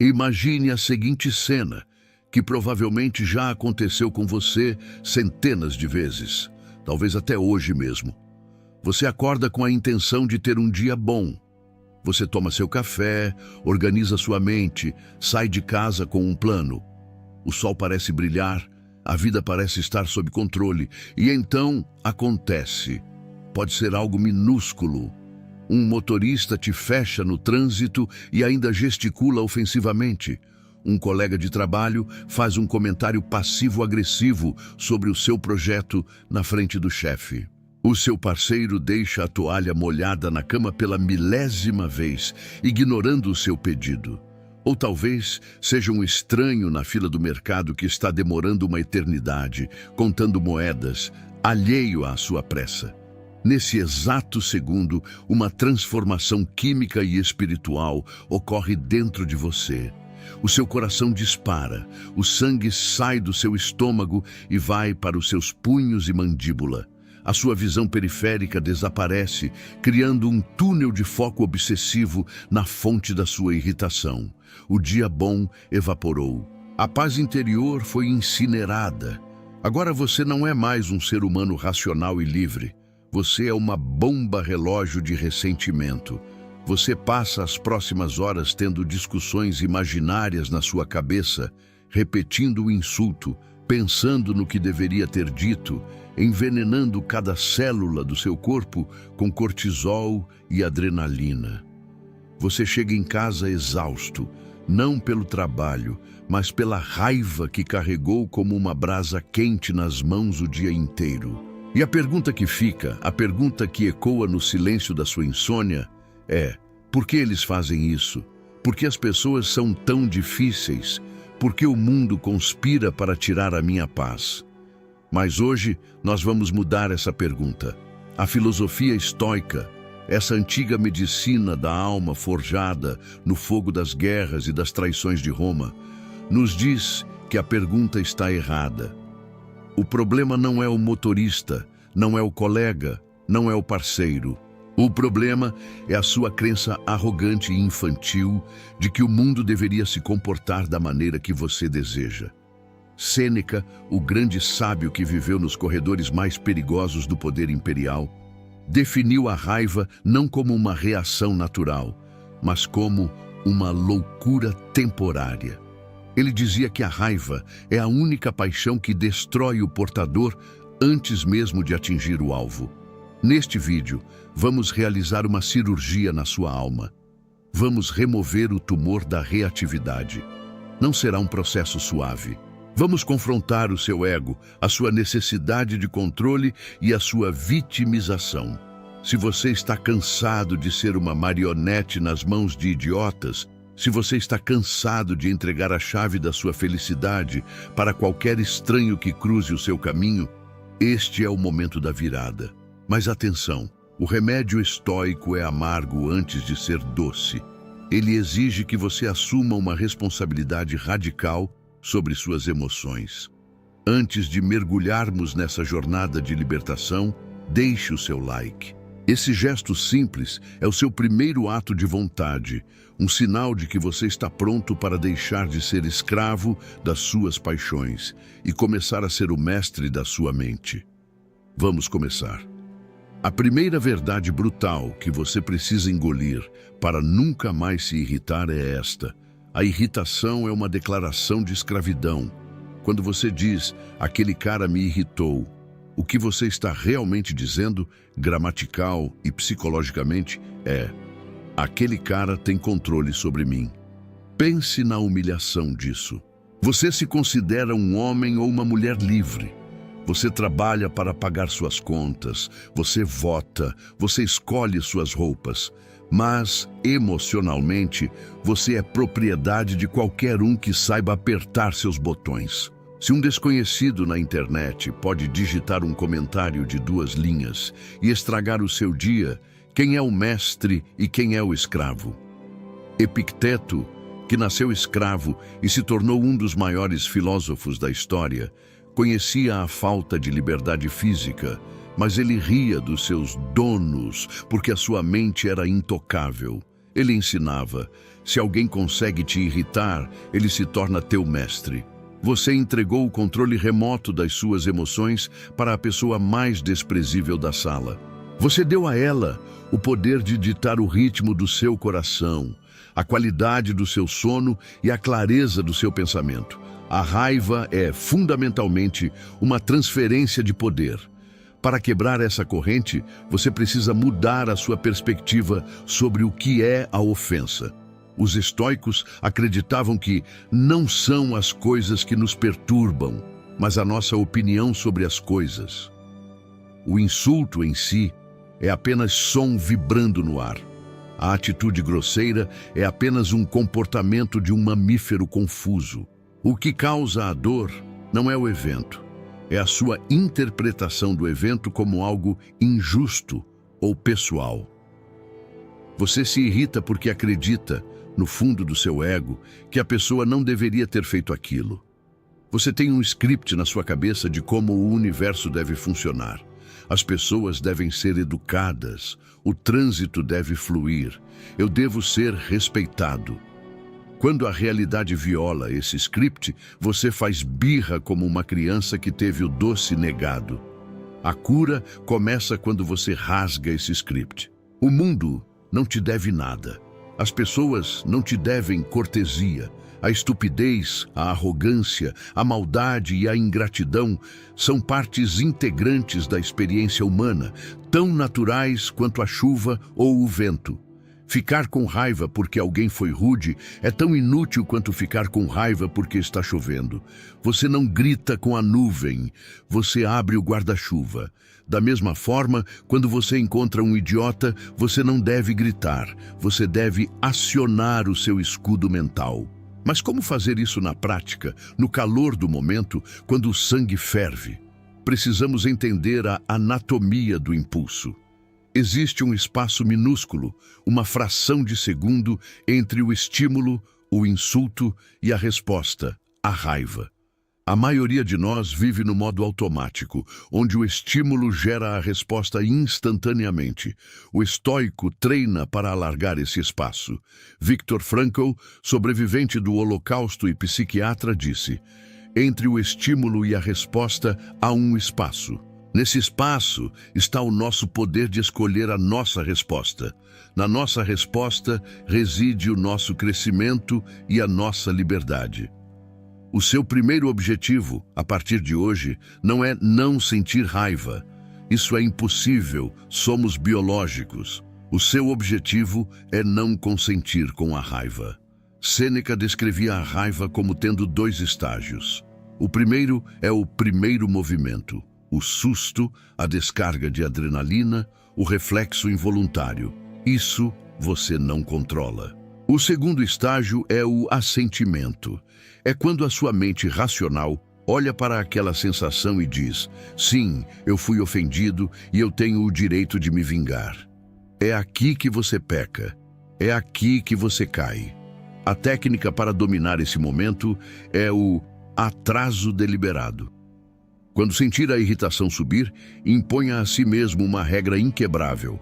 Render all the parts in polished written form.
Imagine a seguinte cena, que provavelmente já aconteceu com você centenas de vezes, talvez até hoje mesmo. Você acorda com a intenção de ter um dia bom. Você toma seu café, organiza sua mente, sai de casa com um plano. O sol parece brilhar, a vida parece estar sob controle, e então acontece. Pode ser algo minúsculo. Um motorista te fecha no trânsito e ainda gesticula ofensivamente. Um colega de trabalho faz um comentário passivo-agressivo sobre o seu projeto na frente do chefe. O seu parceiro deixa a toalha molhada na cama pela milésima vez, ignorando o seu pedido. Ou talvez seja um estranho na fila do mercado que está demorando uma eternidade, contando moedas, alheio à sua pressa. Nesse exato segundo, uma transformação química e espiritual ocorre dentro de você. O seu coração dispara, o sangue sai do seu estômago e vai para os seus punhos e mandíbula. A sua visão periférica desaparece, criando um túnel de foco obsessivo na fonte da sua irritação. O dia bom evaporou. A paz interior foi incinerada. Agora você não é mais um ser humano racional e livre. Você é uma bomba relógio de ressentimento. Você passa as próximas horas tendo discussões imaginárias na sua cabeça, repetindo o insulto, pensando no que deveria ter dito, envenenando cada célula do seu corpo com cortisol e adrenalina. Você chega em casa exausto, não pelo trabalho, mas pela raiva que carregou como uma brasa quente nas mãos o dia inteiro. E a pergunta que fica, a pergunta que ecoa no silêncio da sua insônia é: por que eles fazem isso? Por que as pessoas são tão difíceis? Por que o mundo conspira para tirar a minha paz? Mas hoje nós vamos mudar essa pergunta. A filosofia estoica, essa antiga medicina da alma forjada no fogo das guerras e das traições de Roma, nos diz que a pergunta está errada. O problema não é o motorista, não é o colega, não é o parceiro. O problema é a sua crença arrogante e infantil de que o mundo deveria se comportar da maneira que você deseja. Sêneca, o grande sábio que viveu nos corredores mais perigosos do poder imperial, definiu a raiva não como uma reação natural, mas como uma loucura temporária. Ele dizia que a raiva é a única paixão que destrói o portador antes mesmo de atingir o alvo. Neste vídeo, vamos realizar uma cirurgia na sua alma. Vamos remover o tumor da reatividade. Não será um processo suave. Vamos confrontar o seu ego, a sua necessidade de controle e a sua vitimização. Se você está cansado de ser uma marionete nas mãos de idiotas, se você está cansado de entregar a chave da sua felicidade para qualquer estranho que cruze o seu caminho, este é o momento da virada. Mas atenção, o remédio estoico é amargo antes de ser doce. Ele exige que você assuma uma responsabilidade radical sobre suas emoções. Antes de mergulharmos nessa jornada de libertação, deixe o seu like. Esse gesto simples é o seu primeiro ato de vontade, um sinal de que você está pronto para deixar de ser escravo das suas paixões e começar a ser o mestre da sua mente. Vamos começar. A primeira verdade brutal que você precisa engolir para nunca mais se irritar é esta: a irritação é uma declaração de escravidão. Quando você diz, aquele cara me irritou, o que você está realmente dizendo, gramatical e psicologicamente, é: aquele cara tem controle sobre mim. Pense na humilhação disso. Você se considera um homem ou uma mulher livre. Você trabalha para pagar suas contas, você vota, você escolhe suas roupas, mas, emocionalmente, você é propriedade de qualquer um que saiba apertar seus botões. Se um desconhecido na internet pode digitar um comentário de 2 linhas e estragar o seu dia, quem é o mestre e quem é o escravo? Epicteto, que nasceu escravo e se tornou um dos maiores filósofos da história, conhecia a falta de liberdade física, mas ele ria dos seus donos porque a sua mente era intocável. Ele ensinava: se alguém consegue te irritar, ele se torna teu mestre. Você entregou o controle remoto das suas emoções para a pessoa mais desprezível da sala. Você deu a ela o poder de ditar o ritmo do seu coração, a qualidade do seu sono e a clareza do seu pensamento. A raiva é, fundamentalmente, uma transferência de poder. Para quebrar essa corrente, você precisa mudar a sua perspectiva sobre o que é a ofensa. Os estoicos acreditavam que não são as coisas que nos perturbam, mas a nossa opinião sobre as coisas. O insulto em si é apenas som vibrando no ar. A atitude grosseira é apenas um comportamento de um mamífero confuso. O que causa a dor não é o evento, é a sua interpretação do evento como algo injusto ou pessoal. Você se irrita porque acredita, no fundo do seu ego, que a pessoa não deveria ter feito aquilo. Você tem um script na sua cabeça de como o universo deve funcionar. As pessoas devem ser educadas, o trânsito deve fluir, eu devo ser respeitado. Quando a realidade viola esse script, você faz birra como uma criança que teve o doce negado. A cura começa quando você rasga esse script. O mundo não te deve nada. As pessoas não te devem cortesia. A estupidez, a arrogância, a maldade e a ingratidão são partes integrantes da experiência humana, tão naturais quanto a chuva ou o vento. Ficar com raiva porque alguém foi rude é tão inútil quanto ficar com raiva porque está chovendo. Você não grita com a nuvem, você abre o guarda-chuva. Da mesma forma, quando você encontra um idiota, você não deve gritar, você deve acionar o seu escudo mental. Mas como fazer isso na prática, no calor do momento, quando o sangue ferve? Precisamos entender a anatomia do impulso. Existe um espaço minúsculo, uma fração de segundo entre o estímulo, o insulto e a resposta, a raiva. A maioria de nós vive no modo automático, onde o estímulo gera a resposta instantaneamente. O estoico treina para alargar esse espaço. Viktor Frankl, sobrevivente do Holocausto e psiquiatra, disse: entre o estímulo e a resposta há um espaço. Nesse espaço está o nosso poder de escolher a nossa resposta. Na nossa resposta reside o nosso crescimento e a nossa liberdade. O seu primeiro objetivo, a partir de hoje, não é não sentir raiva. Isso é impossível, somos biológicos. O seu objetivo é não consentir com a raiva. Sêneca descrevia a raiva como tendo dois estágios. O primeiro é o primeiro movimento. O susto, a descarga de adrenalina, o reflexo involuntário. Isso você não controla. O segundo estágio é o assentimento. É quando a sua mente racional olha para aquela sensação e diz: sim, eu fui ofendido e eu tenho o direito de me vingar. É aqui que você peca. É aqui que você cai. A técnica para dominar esse momento é o atraso deliberado. Quando sentir a irritação subir, imponha a si mesmo uma regra inquebrável.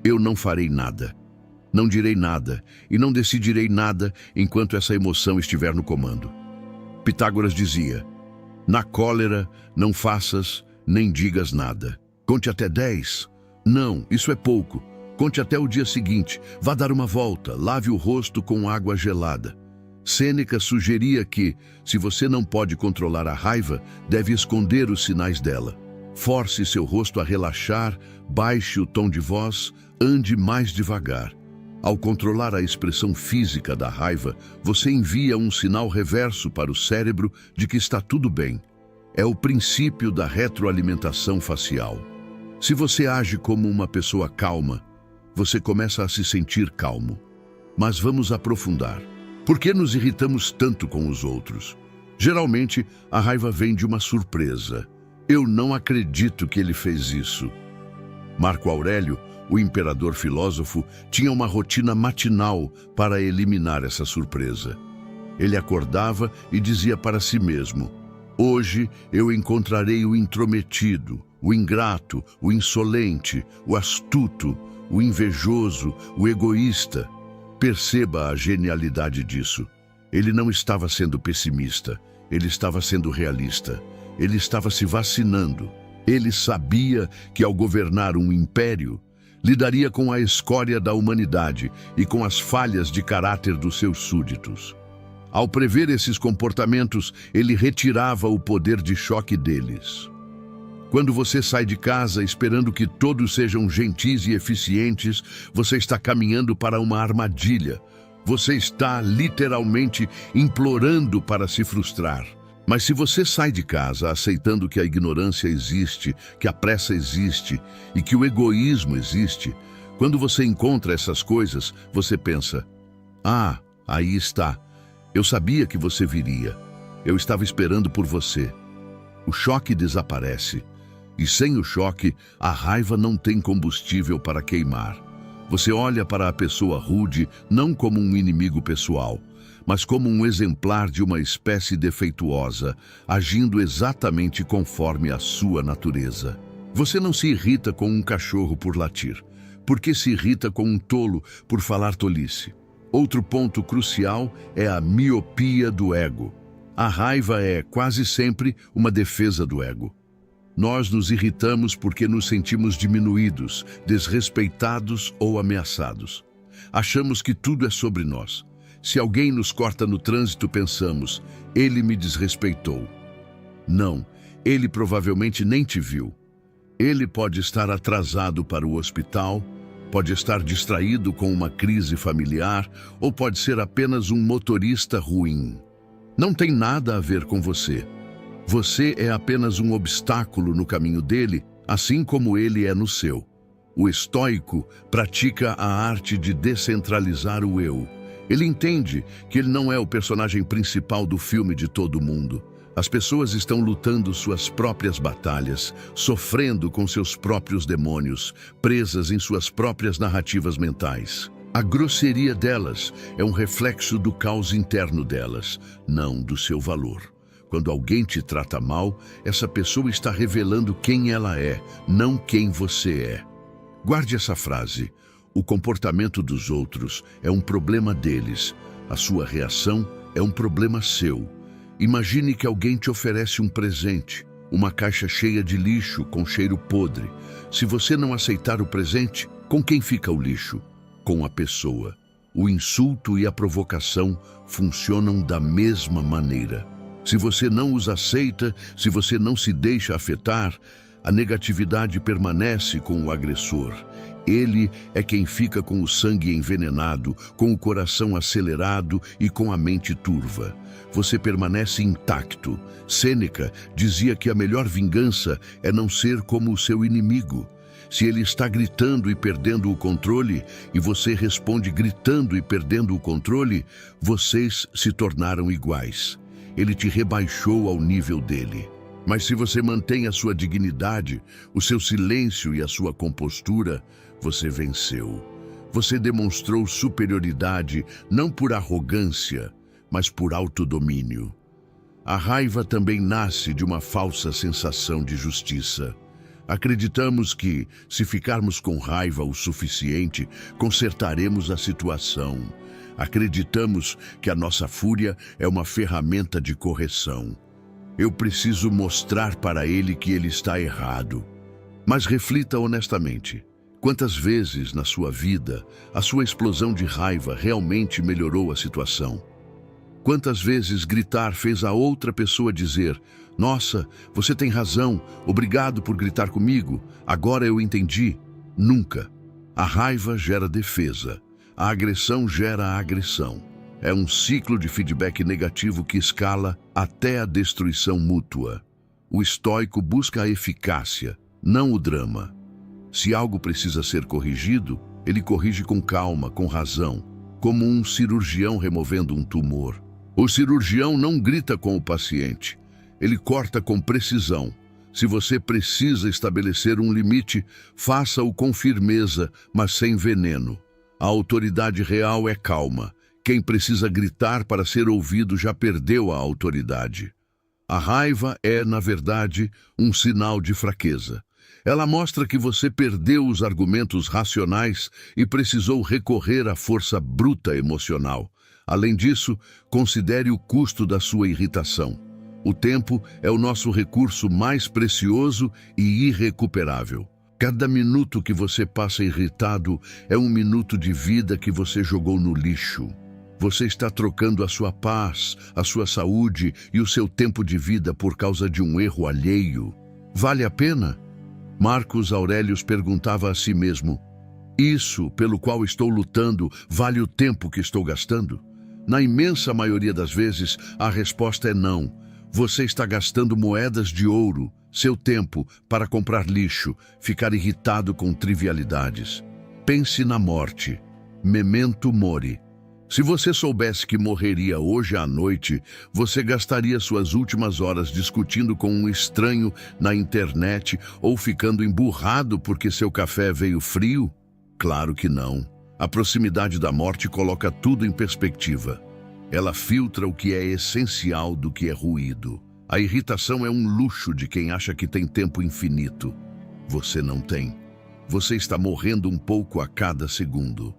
Eu não farei nada. Não direi nada e não decidirei nada enquanto essa emoção estiver no comando. Pitágoras dizia: na cólera não faças nem digas nada. Conte até 10. Não, isso é pouco. Conte até o dia seguinte. Vá dar uma volta, lave o rosto com água gelada. Sêneca sugeria que, se você não pode controlar a raiva, deve esconder os sinais dela. Force seu rosto a relaxar, baixe o tom de voz, ande mais devagar. Ao controlar a expressão física da raiva, você envia um sinal reverso para o cérebro de que está tudo bem. É o princípio da retroalimentação facial. Se você age como uma pessoa calma, você começa a se sentir calmo. Mas vamos aprofundar. Por que nos irritamos tanto com os outros? Geralmente, a raiva vem de uma surpresa. Eu não acredito que ele fez isso. Marco Aurélio, o imperador filósofo, tinha uma rotina matinal para eliminar essa surpresa. Ele acordava e dizia para si mesmo: hoje eu encontrarei o intrometido, o ingrato, o insolente, o astuto, o invejoso, o egoísta. Perceba a genialidade disso. Ele não estava sendo pessimista, ele estava sendo realista. Ele estava se vacinando. Ele sabia que, ao governar um império, lidaria com a escória da humanidade e com as falhas de caráter dos seus súditos. Ao prever esses comportamentos, ele retirava o poder de choque deles. Quando você sai de casa esperando que todos sejam gentis e eficientes, você está caminhando para uma armadilha. Você está literalmente implorando para se frustrar. Mas se você sai de casa aceitando que a ignorância existe, que a pressa existe e que o egoísmo existe, quando você encontra essas coisas, você pensa: ah, aí está. Eu sabia que você viria. Eu estava esperando por você. O choque desaparece. E sem o choque, a raiva não tem combustível para queimar. Você olha para a pessoa rude não como um inimigo pessoal, mas como um exemplar de uma espécie defeituosa, agindo exatamente conforme a sua natureza. Você não se irrita com um cachorro por latir, porque se irrita com um tolo por falar tolice. Outro ponto crucial é a miopia do ego. A raiva é, quase sempre, uma defesa do ego. Nós nos irritamos porque nos sentimos diminuídos, desrespeitados ou ameaçados. Achamos que tudo é sobre nós. Se alguém nos corta no trânsito, pensamos: ele me desrespeitou. Não, ele provavelmente nem te viu. Ele pode estar atrasado para o hospital, pode estar distraído com uma crise familiar ou pode ser apenas um motorista ruim. Não tem nada a ver com você. Você é apenas um obstáculo no caminho dele, assim como ele é no seu. O estoico pratica a arte de descentralizar o eu. Ele entende que ele não é o personagem principal do filme de todo mundo. As pessoas estão lutando suas próprias batalhas, sofrendo com seus próprios demônios, presas em suas próprias narrativas mentais. A grosseria delas é um reflexo do caos interno delas, não do seu valor. Quando alguém te trata mal, essa pessoa está revelando quem ela é, não quem você é. Guarde essa frase. O comportamento dos outros é um problema deles. A sua reação é um problema seu. Imagine que alguém te oferece um presente, uma caixa cheia de lixo com cheiro podre. Se você não aceitar o presente, com quem fica o lixo? Com a pessoa. O insulto e a provocação funcionam da mesma maneira. Se você não os aceita, se você não se deixa afetar, a negatividade permanece com o agressor. Ele é quem fica com o sangue envenenado, com o coração acelerado e com a mente turva. Você permanece intacto. Sêneca dizia que a melhor vingança é não ser como o seu inimigo. Se ele está gritando e perdendo o controle, e você responde gritando e perdendo o controle, vocês se tornaram iguais. Ele te rebaixou ao nível dele. Mas se você mantém a sua dignidade, o seu silêncio e a sua compostura, você venceu. Você demonstrou superioridade não por arrogância, mas por autodomínio. A raiva também nasce de uma falsa sensação de justiça. Acreditamos que, se ficarmos com raiva o suficiente, consertaremos a situação. Acreditamos que a nossa fúria é uma ferramenta de correção. Eu preciso mostrar para ele que ele está errado. Mas reflita honestamente. Quantas vezes na sua vida a sua explosão de raiva realmente melhorou a situação? Quantas vezes gritar fez a outra pessoa dizer: nossa, você tem razão, obrigado por gritar comigo, agora eu entendi? Nunca. A raiva gera defesa. A agressão gera agressão. É um ciclo de feedback negativo que escala até a destruição mútua. O estoico busca a eficácia, não o drama. Se algo precisa ser corrigido, ele corrige com calma, com razão, como um cirurgião removendo um tumor. O cirurgião não grita com o paciente, ele corta com precisão. Se você precisa estabelecer um limite, faça-o com firmeza, mas sem veneno. A autoridade real é calma. Quem precisa gritar para ser ouvido já perdeu a autoridade. A raiva é, na verdade, um sinal de fraqueza. Ela mostra que você perdeu os argumentos racionais e precisou recorrer à força bruta emocional. Além disso, considere o custo da sua irritação. O tempo é o nosso recurso mais precioso e irrecuperável. Cada minuto que você passa irritado é um minuto de vida que você jogou no lixo. Você está trocando a sua paz, a sua saúde e o seu tempo de vida por causa de um erro alheio. Vale a pena? Marcos Aurelius perguntava a si mesmo: isso pelo qual estou lutando vale o tempo que estou gastando? Na imensa maioria das vezes, a resposta é não. Você está gastando moedas de ouro, seu tempo, para comprar lixo, ficar irritado com trivialidades. Pense na morte. Memento mori. Se você soubesse que morreria hoje à noite, você gastaria suas últimas horas discutindo com um estranho na internet ou ficando emburrado porque seu café veio frio? Claro que não. A proximidade da morte coloca tudo em perspectiva. Ela filtra o que é essencial do que é ruído. A irritação é um luxo de quem acha que tem tempo infinito. Você não tem. Você está morrendo um pouco a cada segundo.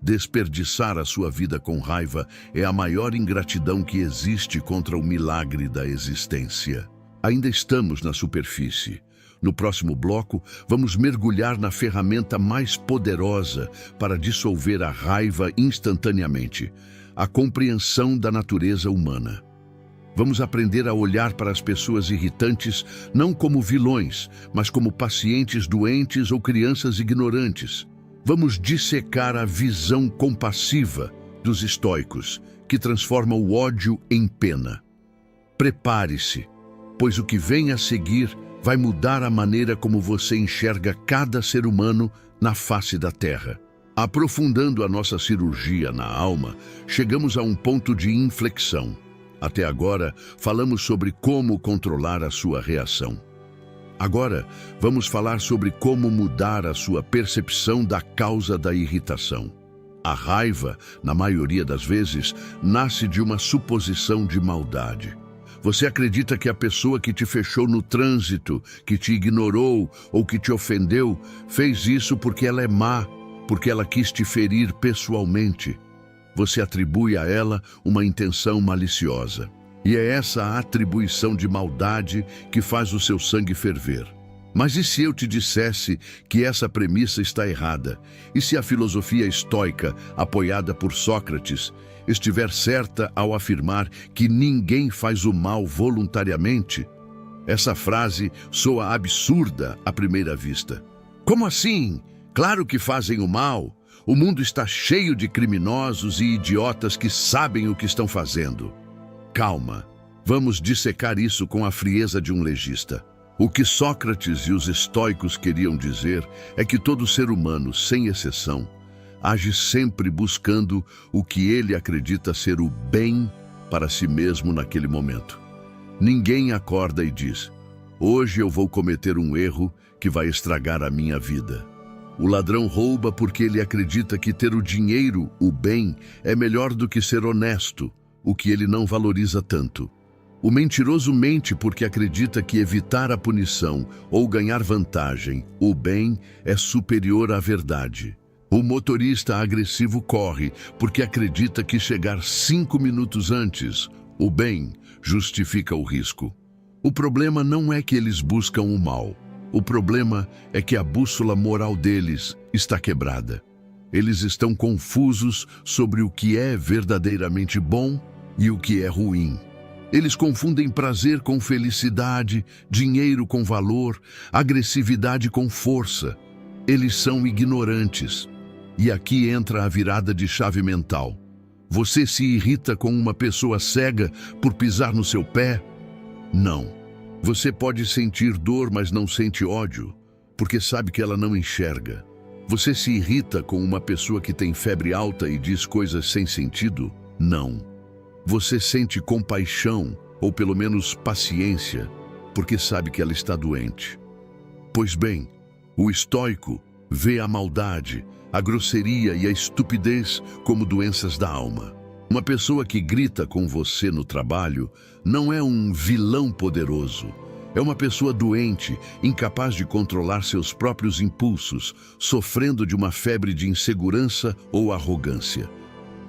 Desperdiçar a sua vida com raiva é a maior ingratidão que existe contra o milagre da existência. Ainda estamos na superfície. No próximo bloco, vamos mergulhar na ferramenta mais poderosa para dissolver a raiva instantaneamente: a compreensão da natureza humana. Vamos aprender a olhar para as pessoas irritantes não como vilões, mas como pacientes doentes ou crianças ignorantes. Vamos dissecar a visão compassiva dos estoicos, que transforma o ódio em pena. Prepare-se, pois o que vem a seguir vai mudar a maneira como você enxerga cada ser humano na face da Terra. Aprofundando a nossa cirurgia na alma, chegamos a um ponto de inflexão. Até agora, falamos sobre como controlar a sua reação. Agora, vamos falar sobre como mudar a sua percepção da causa da irritação. A raiva, na maioria das vezes, nasce de uma suposição de maldade. Você acredita que a pessoa que te fechou no trânsito, que te ignorou ou que te ofendeu, fez isso porque ela é má, porque ela quis te ferir pessoalmente. Você atribui a ela uma intenção maliciosa. E é essa atribuição de maldade que faz o seu sangue ferver. Mas e se eu te dissesse que essa premissa está errada? E se a filosofia estoica, apoiada por Sócrates, estiver certa ao afirmar que ninguém faz o mal voluntariamente? Essa frase soa absurda à primeira vista. Como assim? Claro que fazem o mal. O mundo está cheio de criminosos e idiotas que sabem o que estão fazendo. Calma, vamos dissecar isso com a frieza de um legista. O que Sócrates e os estoicos queriam dizer é que todo ser humano, sem exceção, age sempre buscando o que ele acredita ser o bem para si mesmo naquele momento. Ninguém acorda e diz: hoje eu vou cometer um erro que vai estragar a minha vida. O ladrão rouba porque ele acredita que ter o dinheiro, o bem, é melhor do que ser honesto, o que ele não valoriza tanto. O mentiroso mente porque acredita que evitar a punição ou ganhar vantagem, o bem, é superior à verdade. O motorista agressivo corre porque acredita que chegar 5 minutos antes, o bem, justifica o risco. O problema não é que eles buscam o mal. O problema é que a bússola moral deles está quebrada. Eles estão confusos sobre o que é verdadeiramente bom e o que é ruim. Eles confundem prazer com felicidade, dinheiro com valor, agressividade com força. Eles são ignorantes. E aqui entra a virada de chave mental. Você se irrita com uma pessoa cega por pisar no seu pé? Não. Você pode sentir dor, mas não sente ódio, porque sabe que ela não enxerga. Você se irrita com uma pessoa que tem febre alta e diz coisas sem sentido? Não. Você sente compaixão, ou pelo menos paciência, porque sabe que ela está doente. Pois bem, o estoico vê a maldade, a grosseria e a estupidez como doenças da alma. Uma pessoa que grita com você no trabalho não é um vilão poderoso. É uma pessoa doente, incapaz de controlar seus próprios impulsos, sofrendo de uma febre de insegurança ou arrogância.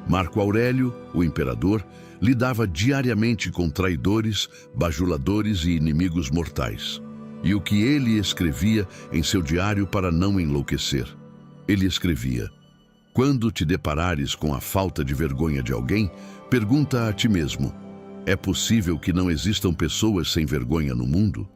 Marco Aurélio, o imperador, lidava diariamente com traidores, bajuladores e inimigos mortais. E o que ele escrevia em seu diário para não enlouquecer? Ele escrevia: quando te deparares com a falta de vergonha de alguém, pergunta a ti mesmo: é possível que não existam pessoas sem vergonha no mundo?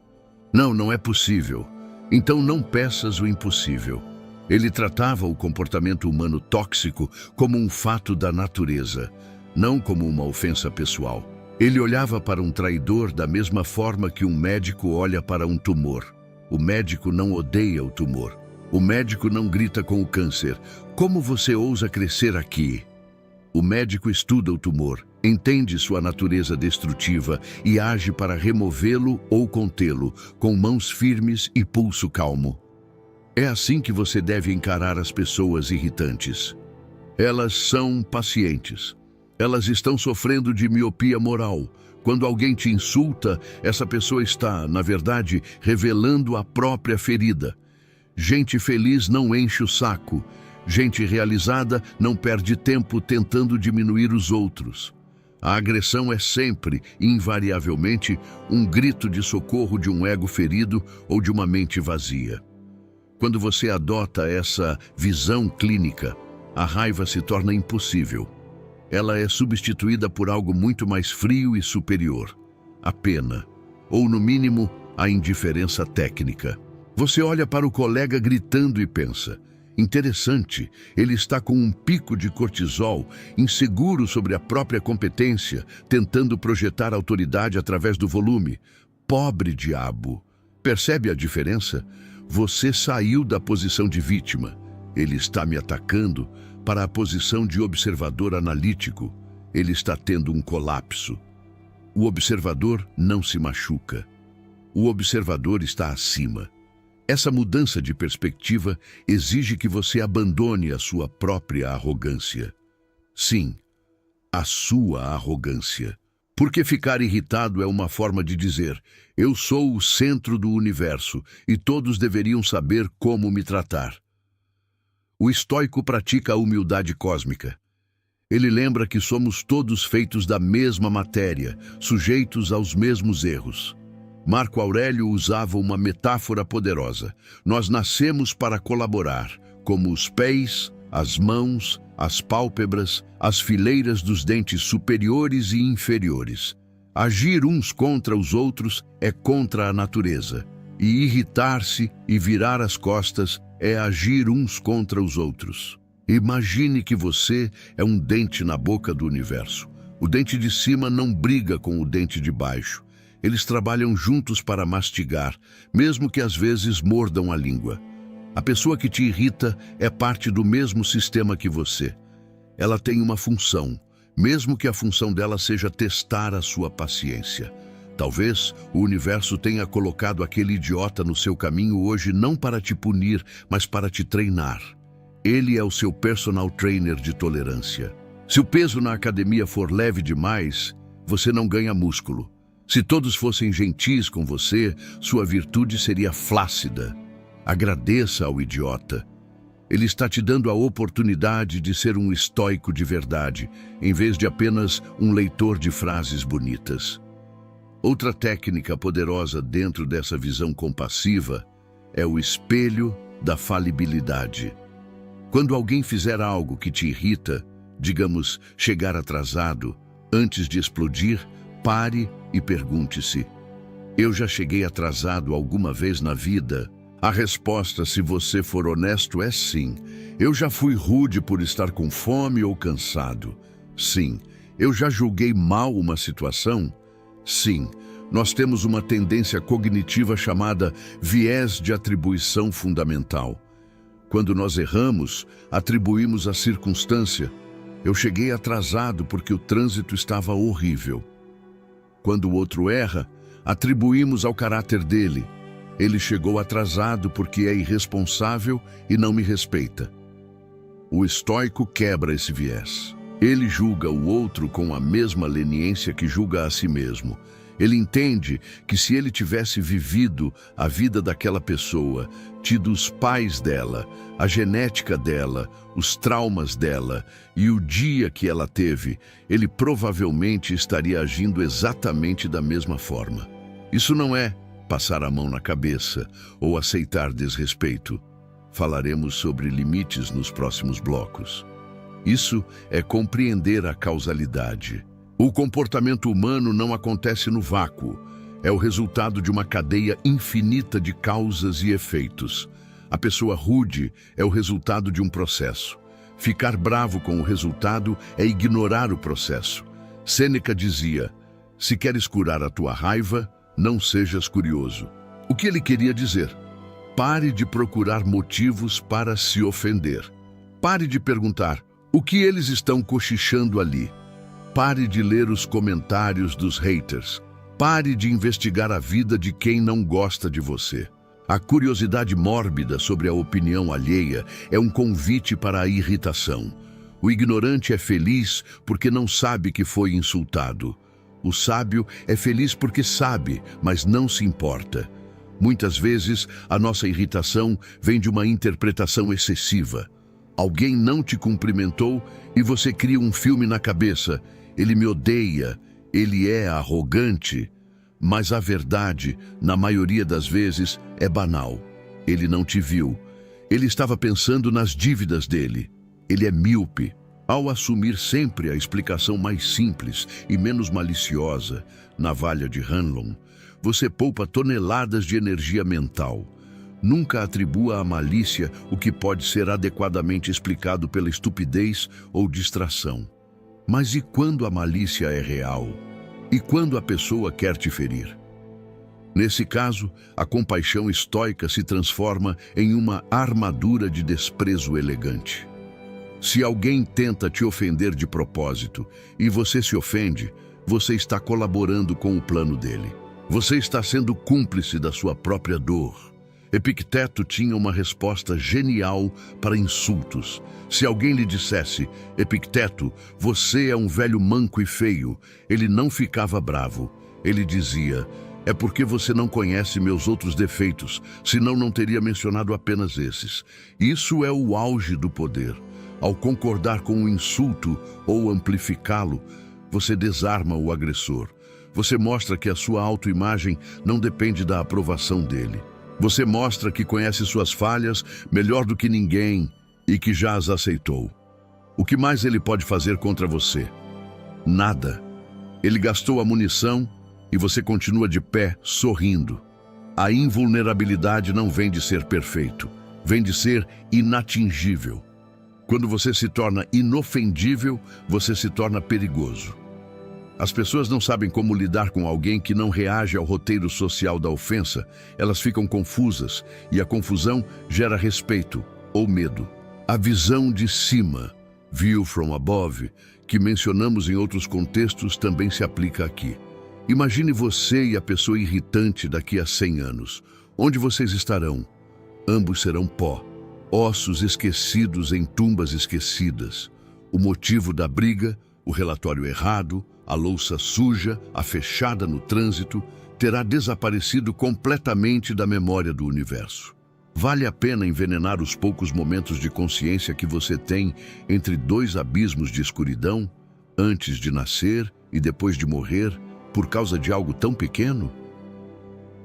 Não, não é possível. Então não peças o impossível. Ele tratava o comportamento humano tóxico como um fato da natureza, não como uma ofensa pessoal. Ele olhava para um traidor da mesma forma que um médico olha para um tumor. O médico não odeia o tumor. O médico não grita com o câncer: como você ousa crescer aqui? O médico estuda o tumor, entende sua natureza destrutiva e age para removê-lo ou contê-lo, com mãos firmes e pulso calmo. É assim que você deve encarar as pessoas irritantes. Elas são pacientes. Elas estão sofrendo de miopia moral. Quando alguém te insulta, essa pessoa está, na verdade, revelando a própria ferida. Gente feliz não enche o saco. Gente realizada não perde tempo tentando diminuir os outros. A agressão é sempre, invariavelmente, um grito de socorro de um ego ferido ou de uma mente vazia. Quando você adota essa visão clínica, a raiva se torna impossível. Ela é substituída por algo muito mais frio e superior: a pena, ou no mínimo, a indiferença técnica. Você olha para o colega gritando e pensa: interessante, ele está com um pico de cortisol, inseguro sobre a própria competência, tentando projetar autoridade através do volume. Pobre diabo! Percebe a diferença? Você saiu da posição de vítima. Ele está me atacando para a posição de observador analítico. Ele está tendo um colapso. O observador não se machuca. O observador está acima. Essa mudança de perspectiva exige que você abandone a sua própria arrogância. Sim, a sua arrogância. Porque ficar irritado é uma forma de dizer: eu sou o centro do universo e todos deveriam saber como me tratar. O estoico pratica a humildade cósmica. Ele lembra que somos todos feitos da mesma matéria, sujeitos aos mesmos erros. Marco Aurélio usava uma metáfora poderosa. Nós nascemos para colaborar, como os pés, as mãos, as pálpebras, as fileiras dos dentes superiores e inferiores. Agir uns contra os outros é contra a natureza, e irritar-se e virar as costas é agir uns contra os outros. Imagine que você é um dente na boca do universo. O dente de cima não briga com o dente de baixo. Eles trabalham juntos para mastigar, mesmo que às vezes mordam a língua. A pessoa que te irrita é parte do mesmo sistema que você. Ela tem uma função, mesmo que a função dela seja testar a sua paciência. Talvez o universo tenha colocado aquele idiota no seu caminho hoje não para te punir, mas para te treinar. Ele é o seu personal trainer de tolerância. Se o peso na academia for leve demais, você não ganha músculo. Se todos fossem gentis com você, sua virtude seria flácida. Agradeça ao idiota. Ele está te dando a oportunidade de ser um estoico de verdade, em vez de apenas um leitor de frases bonitas. Outra técnica poderosa dentro dessa visão compassiva é o espelho da falibilidade. Quando alguém fizer algo que te irrita, digamos, chegar atrasado, antes de explodir, pare e pergunte-se: eu já cheguei atrasado alguma vez na vida? A resposta, se você for honesto, é sim. Eu já fui rude por estar com fome ou cansado. Sim. Eu já julguei mal uma situação? Sim. Nós temos uma tendência cognitiva chamada viés de atribuição fundamental. Quando nós erramos, atribuímos a circunstância: eu cheguei atrasado porque o trânsito estava horrível. Quando o outro erra, atribuímos ao caráter dele: ele chegou atrasado porque é irresponsável e não me respeita. O estoico quebra esse viés. Ele julga o outro com a mesma leniência que julga a si mesmo. Ele entende que se ele tivesse vivido a vida daquela pessoa, tido os pais dela, a genética dela, os traumas dela e o dia que ela teve, ele provavelmente estaria agindo exatamente da mesma forma. Isso não é passar a mão na cabeça ou aceitar desrespeito. Falaremos sobre limites nos próximos blocos. Isso é compreender a causalidade. O comportamento humano não acontece no vácuo. É o resultado de uma cadeia infinita de causas e efeitos. A pessoa rude é o resultado de um processo. Ficar bravo com o resultado é ignorar o processo. Sêneca dizia: se queres curar a tua raiva, não sejas curioso. O que ele queria dizer? Pare de procurar motivos para se ofender. Pare de perguntar: o que eles estão cochichando ali? Pare de ler os comentários dos haters. Pare de investigar a vida de quem não gosta de você. A curiosidade mórbida sobre a opinião alheia é um convite para a irritação. O ignorante é feliz porque não sabe que foi insultado. O sábio é feliz porque sabe, mas não se importa. Muitas vezes, a nossa irritação vem de uma interpretação excessiva. Alguém não te cumprimentou e você cria um filme na cabeça. Ele me odeia, ele é arrogante. Mas a verdade, na maioria das vezes, é banal. Ele não te viu. Ele estava pensando nas dívidas dele. Ele é míope. Ao assumir sempre a explicação mais simples e menos maliciosa, navalha de Hanlon, você poupa toneladas de energia mental. Nunca atribua à malícia o que pode ser adequadamente explicado pela estupidez ou distração. Mas e quando a malícia é real? E quando a pessoa quer te ferir? Nesse caso, a compaixão estoica se transforma em uma armadura de desprezo elegante. Se alguém tenta te ofender de propósito e você se ofende, você está colaborando com o plano dele. Você está sendo cúmplice da sua própria dor. Epicteto tinha uma resposta genial para insultos. Se alguém lhe dissesse: Epicteto, você é um velho manco e feio, ele não ficava bravo. Ele dizia: é porque você não conhece meus outros defeitos, senão não teria mencionado apenas esses. Isso é o auge do poder. Ao concordar com o insulto ou amplificá-lo, você desarma o agressor. Você mostra que a sua autoimagem não depende da aprovação dele. Você mostra que conhece suas falhas melhor do que ninguém e que já as aceitou. O que mais ele pode fazer contra você? Nada. Ele gastou a munição e você continua de pé, sorrindo. A invulnerabilidade não vem de ser perfeito, vem de ser inatingível. Quando você se torna inofendível, você se torna perigoso. As pessoas não sabem como lidar com alguém que não reage ao roteiro social da ofensa. Elas ficam confusas e a confusão gera respeito ou medo. A visão de cima, view from above, que mencionamos em outros contextos, também se aplica aqui. Imagine você e a pessoa irritante daqui a 100 anos. Onde vocês estarão? Ambos serão pó, ossos esquecidos em tumbas esquecidas. O motivo da briga, o relatório errado, a louça suja, a fechada no trânsito, terá desaparecido completamente da memória do universo. Vale a pena envenenar os poucos momentos de consciência que você tem entre dois abismos de escuridão, antes de nascer e depois de morrer, por causa de algo tão pequeno?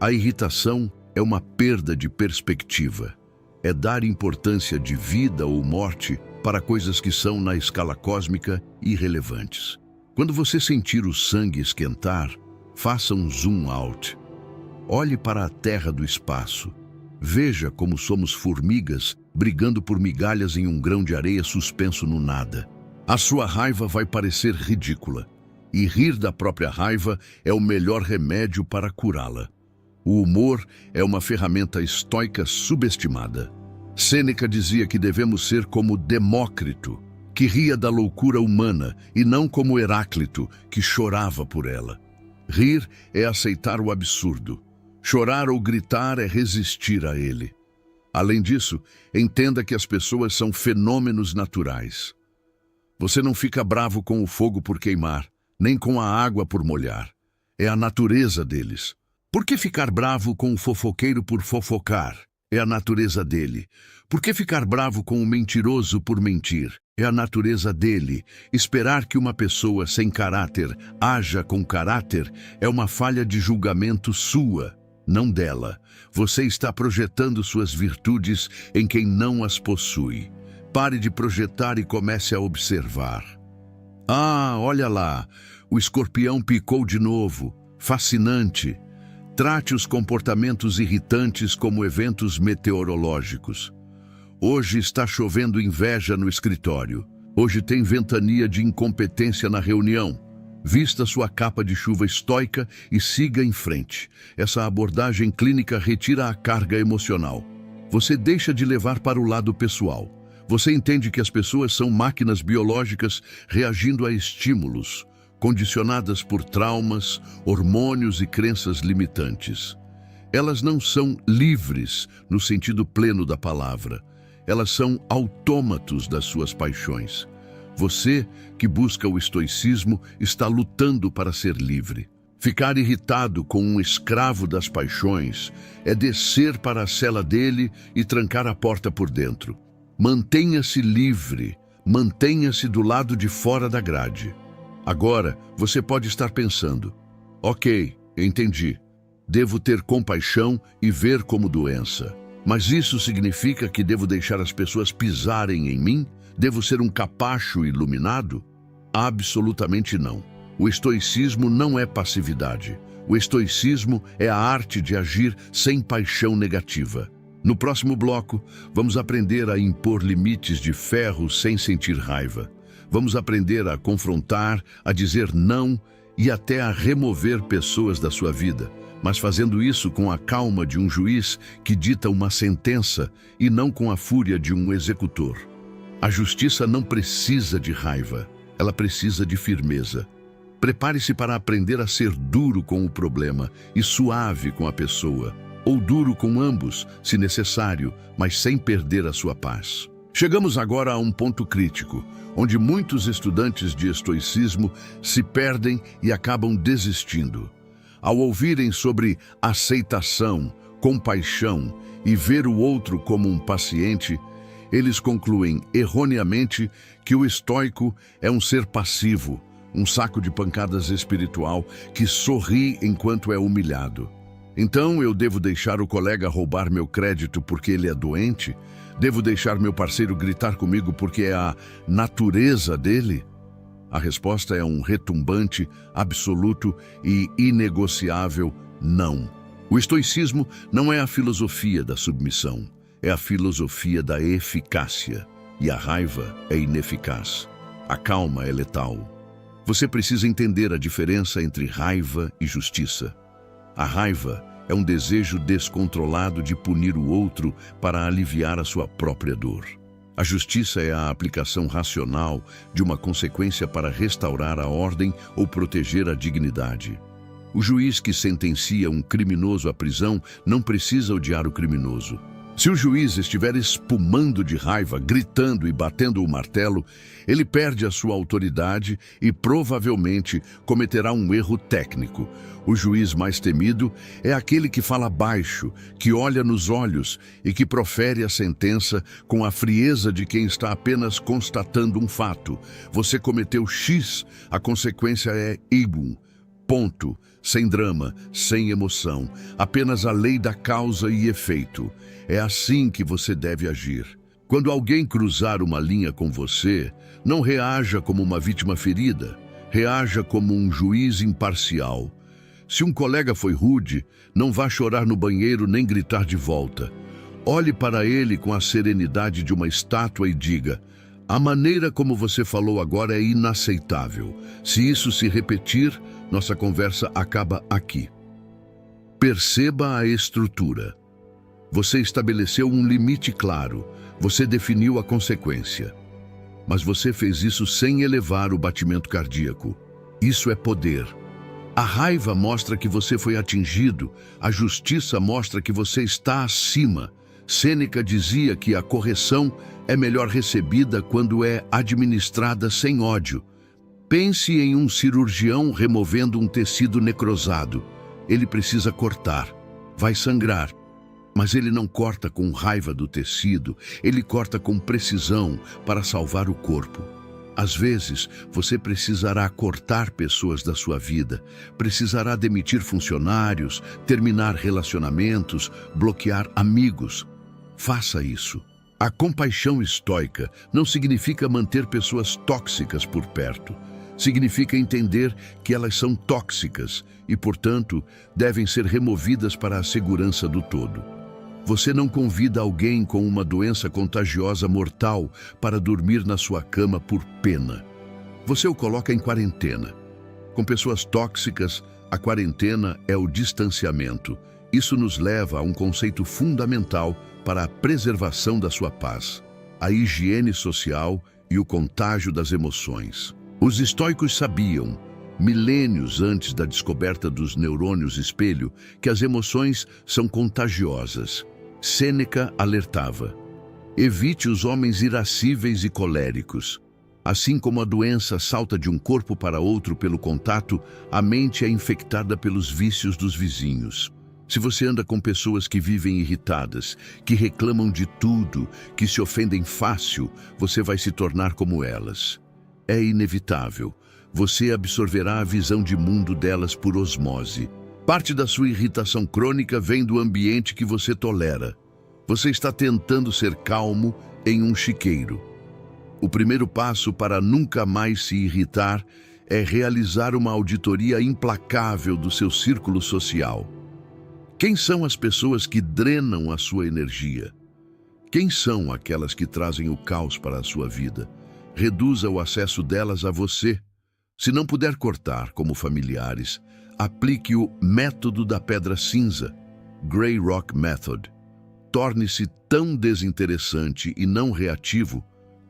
A irritação é uma perda de perspectiva. É dar importância de vida ou morte para coisas que são, na escala cósmica, irrelevantes. Quando você sentir o sangue esquentar, faça um zoom out. Olhe para a terra do espaço. Veja como somos formigas brigando por migalhas em um grão de areia suspenso no nada. A sua raiva vai parecer ridícula. E rir da própria raiva é o melhor remédio para curá-la. O humor é uma ferramenta estoica subestimada. Sêneca dizia que devemos ser como Demócrito, que ria da loucura humana, e não como Heráclito, que chorava por ela. Rir é aceitar o absurdo. Chorar ou gritar é resistir a ele. Além disso, entenda que as pessoas são fenômenos naturais. Você não fica bravo com o fogo por queimar, nem com a água por molhar. É a natureza deles. Por que ficar bravo com o fofoqueiro por fofocar? É a natureza dele. Por que ficar bravo com o mentiroso por mentir? É a natureza dele. Esperar que uma pessoa sem caráter haja com caráter é uma falha de julgamento sua, não dela. Você está projetando suas virtudes em quem não as possui. Pare de projetar e comece a observar. Ah, olha lá, o escorpião picou de novo. Fascinante. Trate os comportamentos irritantes como eventos meteorológicos. Hoje está chovendo inveja no escritório. Hoje tem ventania de incompetência na reunião. Vista sua capa de chuva estoica e siga em frente. Essa abordagem clínica retira a carga emocional. Você deixa de levar para o lado pessoal. Você entende que as pessoas são máquinas biológicas reagindo a estímulos, condicionadas por traumas, hormônios e crenças limitantes. Elas não são livres no sentido pleno da palavra. Elas são autômatos das suas paixões. Você, que busca o estoicismo, está lutando para ser livre. Ficar irritado com um escravo das paixões é descer para a cela dele e trancar a porta por dentro. Mantenha-se livre, mantenha-se do lado de fora da grade. Agora, você pode estar pensando, ok, entendi. Devo ter compaixão e ver como doença. Mas isso significa que devo deixar as pessoas pisarem em mim? Devo ser um capacho iluminado? Absolutamente não. O estoicismo não é passividade. O estoicismo é a arte de agir sem paixão negativa. No próximo bloco, vamos aprender a impor limites de ferro sem sentir raiva. Vamos aprender a confrontar, a dizer não e até a remover pessoas da sua vida, mas fazendo isso com a calma de um juiz que dita uma sentença e não com a fúria de um executor. A justiça não precisa de raiva, ela precisa de firmeza. Prepare-se para aprender a ser duro com o problema e suave com a pessoa, ou duro com ambos, se necessário, mas sem perder a sua paz. Chegamos agora a um ponto crítico, onde muitos estudantes de estoicismo se perdem e acabam desistindo. Ao ouvirem sobre aceitação, compaixão e ver o outro como um paciente, eles concluem erroneamente que o estoico é um ser passivo, um saco de pancadas espiritual que sorri enquanto é humilhado. Então eu devo deixar o colega roubar meu crédito porque ele é doente? Devo deixar meu parceiro gritar comigo porque é a natureza dele? A resposta é um retumbante, absoluto e inegociável não. O estoicismo não é a filosofia da submissão, é a filosofia da eficácia. E a raiva é ineficaz. A calma é letal. Você precisa entender a diferença entre raiva e justiça. A raiva é um desejo descontrolado de punir o outro para aliviar a sua própria dor. A justiça é a aplicação racional de uma consequência para restaurar a ordem ou proteger a dignidade. O juiz que sentencia um criminoso à prisão não precisa odiar o criminoso. Se o juiz estiver espumando de raiva, gritando e batendo o martelo, ele perde a sua autoridade e provavelmente cometerá um erro técnico. O juiz mais temido é aquele que fala baixo, que olha nos olhos e que profere a sentença com a frieza de quem está apenas constatando um fato. Você cometeu X, a consequência é Y. Ponto. Sem drama, sem emoção, apenas a lei da causa e efeito. É assim que você deve agir. Quando alguém cruzar uma linha com você, não reaja como uma vítima ferida, reaja como um juiz imparcial. Se um colega foi rude, não vá chorar no banheiro nem gritar de volta. Olhe para ele com a serenidade de uma estátua e diga: a maneira como você falou agora é inaceitável. Se isso se repetir, nossa conversa acaba aqui. Perceba a estrutura. Você estabeleceu um limite claro, você definiu a consequência. Mas você fez isso sem elevar o batimento cardíaco. Isso é poder. A raiva mostra que você foi atingido, a justiça mostra que você está acima. Sêneca dizia que a correção é melhor recebida quando é administrada sem ódio. Pense em um cirurgião removendo um tecido necrosado. Ele precisa cortar. Vai sangrar. Mas ele não corta com raiva do tecido, ele corta com precisão para salvar o corpo. Às vezes, você precisará cortar pessoas da sua vida, precisará demitir funcionários, terminar relacionamentos, bloquear amigos. Faça isso. A compaixão estoica não significa manter pessoas tóxicas por perto. Significa entender que elas são tóxicas e, portanto, devem ser removidas para a segurança do todo. Você não convida alguém com uma doença contagiosa mortal para dormir na sua cama por pena. Você o coloca em quarentena. Com pessoas tóxicas, a quarentena é o distanciamento. Isso nos leva a um conceito fundamental para a preservação da sua paz: a higiene social e o contágio das emoções. Os estoicos sabiam, milênios antes da descoberta dos neurônios espelho, que as emoções são contagiosas. Sêneca alertava: evite os homens irascíveis e coléricos. Assim como a doença salta de um corpo para outro pelo contato, a mente é infectada pelos vícios dos vizinhos. Se você anda com pessoas que vivem irritadas, que reclamam de tudo, que se ofendem fácil, você vai se tornar como elas. É inevitável. Você absorverá a visão de mundo delas por osmose. Parte da sua irritação crônica vem do ambiente que você tolera. Você está tentando ser calmo em um chiqueiro. O primeiro passo para nunca mais se irritar é realizar uma auditoria implacável do seu círculo social. Quem são as pessoas que drenam a sua energia? Quem são aquelas que trazem o caos para a sua vida? Reduza o acesso delas a você. Se não puder cortar, como familiares, aplique o método da pedra cinza, Grey Rock Method. Torne-se tão desinteressante e não reativo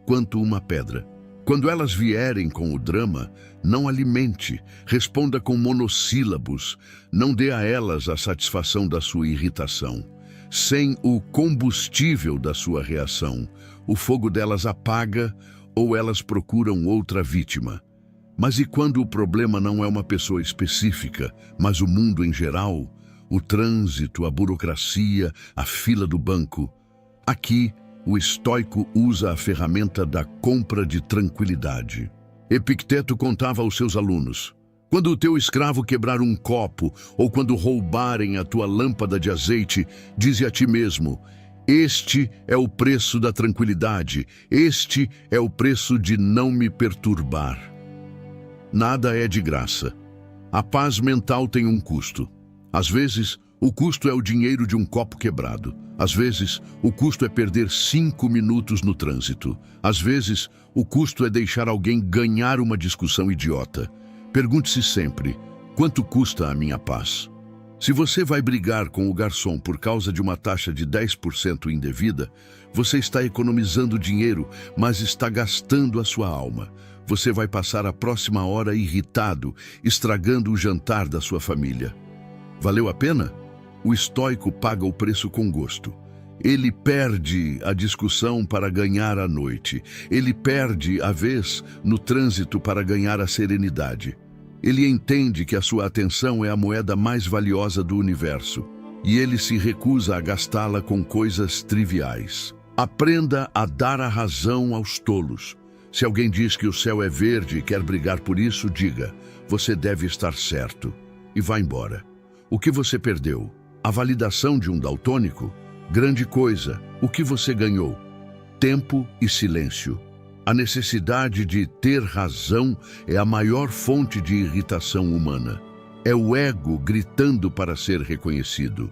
quanto uma pedra. Quando elas vierem com o drama, não alimente, responda com monossílabos, não dê a elas a satisfação da sua irritação. Sem o combustível da sua reação, o fogo delas apaga ou elas procuram outra vítima. Mas e quando o problema não é uma pessoa específica, mas o mundo em geral? O trânsito, a burocracia, a fila do banco? Aqui, o estoico usa a ferramenta da compra de tranquilidade. Epicteto contava aos seus alunos: quando o teu escravo quebrar um copo ou quando roubarem a tua lâmpada de azeite, dize a ti mesmo: este é o preço da tranquilidade, este é o preço de não me perturbar. Nada é de graça. A paz mental tem um custo. Às vezes, o custo é o dinheiro de um copo quebrado. Às vezes, o custo é perder 5 minutos no trânsito. Às vezes, o custo é deixar alguém ganhar uma discussão idiota. Pergunte-se sempre: quanto custa a minha paz? Se você vai brigar com o garçom por causa de uma taxa de 10% indevida, você está economizando dinheiro, mas está gastando a sua alma. Você vai passar a próxima hora irritado, estragando o jantar da sua família. Valeu a pena? O estoico paga o preço com gosto. Ele perde a discussão para ganhar a noite. Ele perde a vez no trânsito para ganhar a serenidade. Ele entende que a sua atenção é a moeda mais valiosa do universo e ele se recusa a gastá-la com coisas triviais. Aprenda a dar a razão aos tolos. Se alguém diz que o céu é verde e quer brigar por isso, diga: você deve estar certo. E vá embora. O que você perdeu? A validação de um daltônico? Grande coisa. O que você ganhou? Tempo e silêncio. A necessidade de ter razão é a maior fonte de irritação humana. É o ego gritando para ser reconhecido.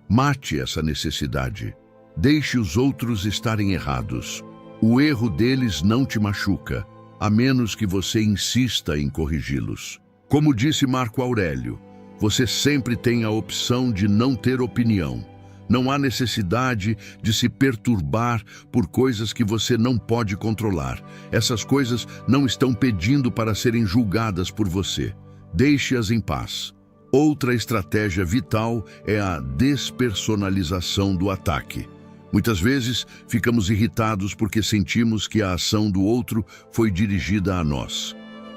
Mate essa necessidade. Deixe os outros estarem errados. O erro deles não te machuca, a menos que você insista em corrigi-los. Como disse Marco Aurélio, você sempre tem a opção de não ter opinião. Não há necessidade de se perturbar por coisas que você não pode controlar. Essas coisas não estão pedindo para serem julgadas por você. Deixe-as em paz. Outra estratégia vital é a despersonalização do ataque. Muitas vezes, ficamos irritados porque sentimos que a ação do outro foi dirigida a nós.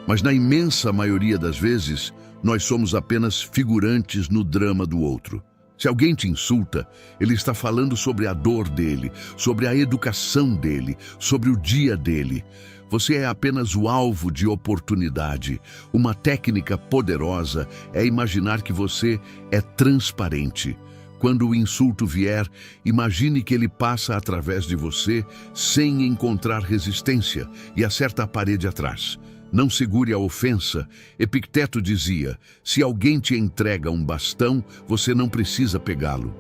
Mas na imensa maioria das vezes, nós somos apenas figurantes no drama do outro. Se alguém te insulta, ele está falando sobre a dor dele, sobre a educação dele, sobre o dia dele. Você é apenas o alvo de oportunidade. Uma técnica poderosa é imaginar que você é transparente. Quando o insulto vier, imagine que ele passa através de você sem encontrar resistência e acerta a parede atrás. Não segure a ofensa. Epicteto dizia: se alguém te entrega um bastão, você não precisa pegá-lo.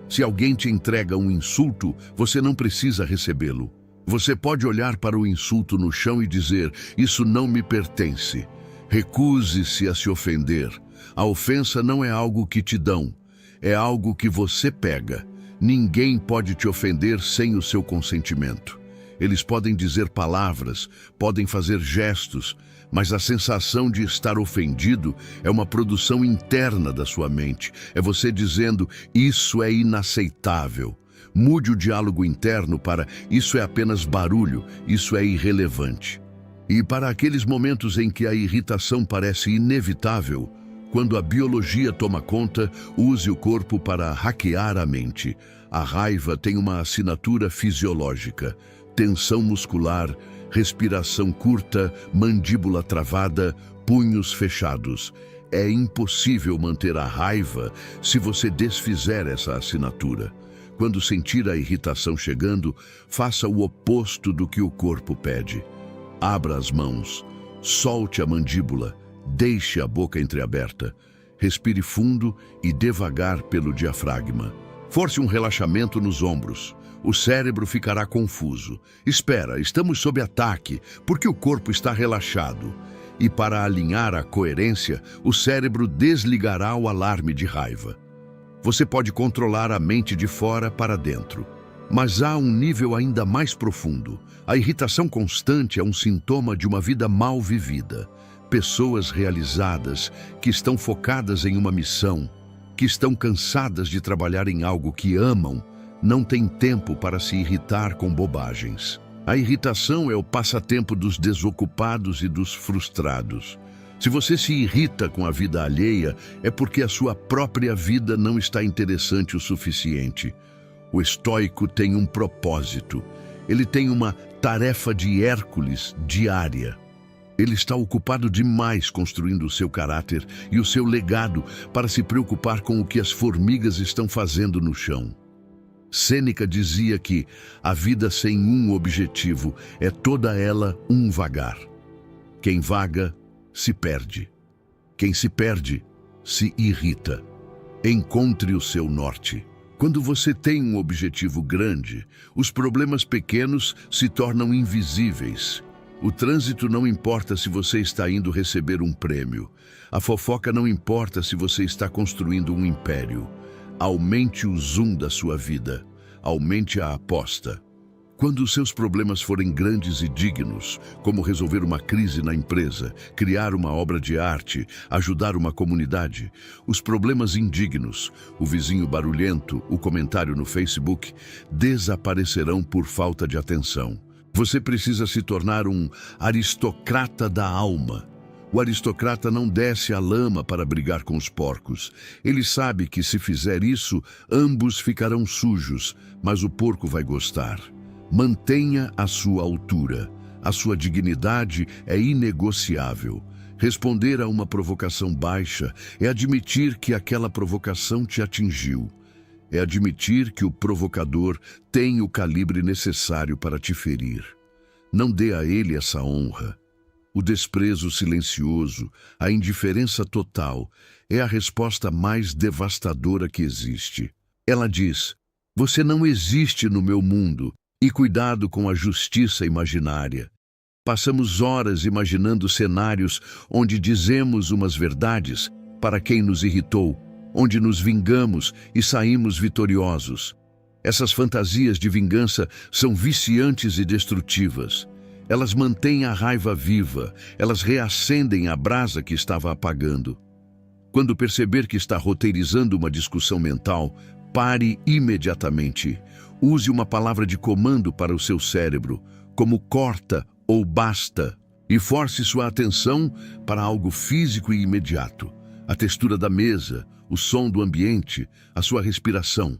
Se alguém te entrega um insulto, você não precisa recebê-lo. Você pode olhar para o insulto no chão e dizer: isso não me pertence. Recuse-se a se ofender. A ofensa não é algo que te dão, é algo que você pega. Ninguém pode te ofender sem o seu consentimento. Eles podem dizer palavras, podem fazer gestos, mas a sensação de estar ofendido é uma produção interna da sua mente. É você dizendo: isso é inaceitável. Mude o diálogo interno para: isso é apenas barulho, isso é irrelevante. E para aqueles momentos em que a irritação parece inevitável, quando a biologia toma conta, use o corpo para hackear a mente. A raiva tem uma assinatura fisiológica: tensão muscular, respiração curta, mandíbula travada, punhos fechados. É impossível manter a raiva se você desfizer essa assinatura. Quando sentir a irritação chegando, faça o oposto do que o corpo pede. Abra as mãos, solte a mandíbula, deixe a boca entreaberta. Respire fundo e devagar pelo diafragma. Force um relaxamento nos ombros. O cérebro ficará confuso. Espera, estamos sob ataque, porque o corpo está relaxado. E para alinhar a coerência, o cérebro desligará o alarme de raiva. Você pode controlar a mente de fora para dentro. Mas há um nível ainda mais profundo. A irritação constante é um sintoma de uma vida mal vivida. Pessoas realizadas, que estão focadas em uma missão, que estão cansadas de trabalhar em algo que amam, não têm tempo para se irritar com bobagens. A irritação é o passatempo dos desocupados e dos frustrados. Se você se irrita com a vida alheia, é porque a sua própria vida não está interessante o suficiente. O estoico tem um propósito. Ele tem uma tarefa de Hércules diária. Ele está ocupado demais construindo o seu caráter e o seu legado para se preocupar com o que as formigas estão fazendo no chão. Sêneca dizia que a vida sem um objetivo é toda ela um vagar. Quem vaga, se perde. Quem se perde, se irrita. Encontre o seu norte. Quando você tem um objetivo grande, os problemas pequenos se tornam invisíveis. O trânsito não importa se você está indo receber um prêmio. A fofoca não importa se você está construindo um império. Aumente o zoom da sua vida. Aumente a aposta. Quando os seus problemas forem grandes e dignos, como resolver uma crise na empresa, criar uma obra de arte, ajudar uma comunidade, os problemas indignos, o vizinho barulhento, o comentário no Facebook, desaparecerão por falta de atenção. Você precisa se tornar um aristocrata da alma. O aristocrata não desce à lama para brigar com os porcos. Ele sabe que se fizer isso, ambos ficarão sujos, mas o porco vai gostar. Mantenha a sua altura. A sua dignidade é inegociável. Responder a uma provocação baixa é admitir que aquela provocação te atingiu. É admitir que o provocador tem o calibre necessário para te ferir. Não dê a ele essa honra. O desprezo silencioso, a indiferença total, é a resposta mais devastadora que existe. Ela diz: você não existe no meu mundo, e cuidado com a justiça imaginária. Passamos horas imaginando cenários onde dizemos umas verdades para quem nos irritou, onde nos vingamos e saímos vitoriosos. Essas fantasias de vingança são viciantes e destrutivas. Elas mantêm a raiva viva, elas reacendem a brasa que estava apagando. Quando perceber que está roteirizando uma discussão mental, pare imediatamente. Use uma palavra de comando para o seu cérebro, como corta ou basta. E force sua atenção para algo físico e imediato. A textura da mesa, o som do ambiente, a sua respiração.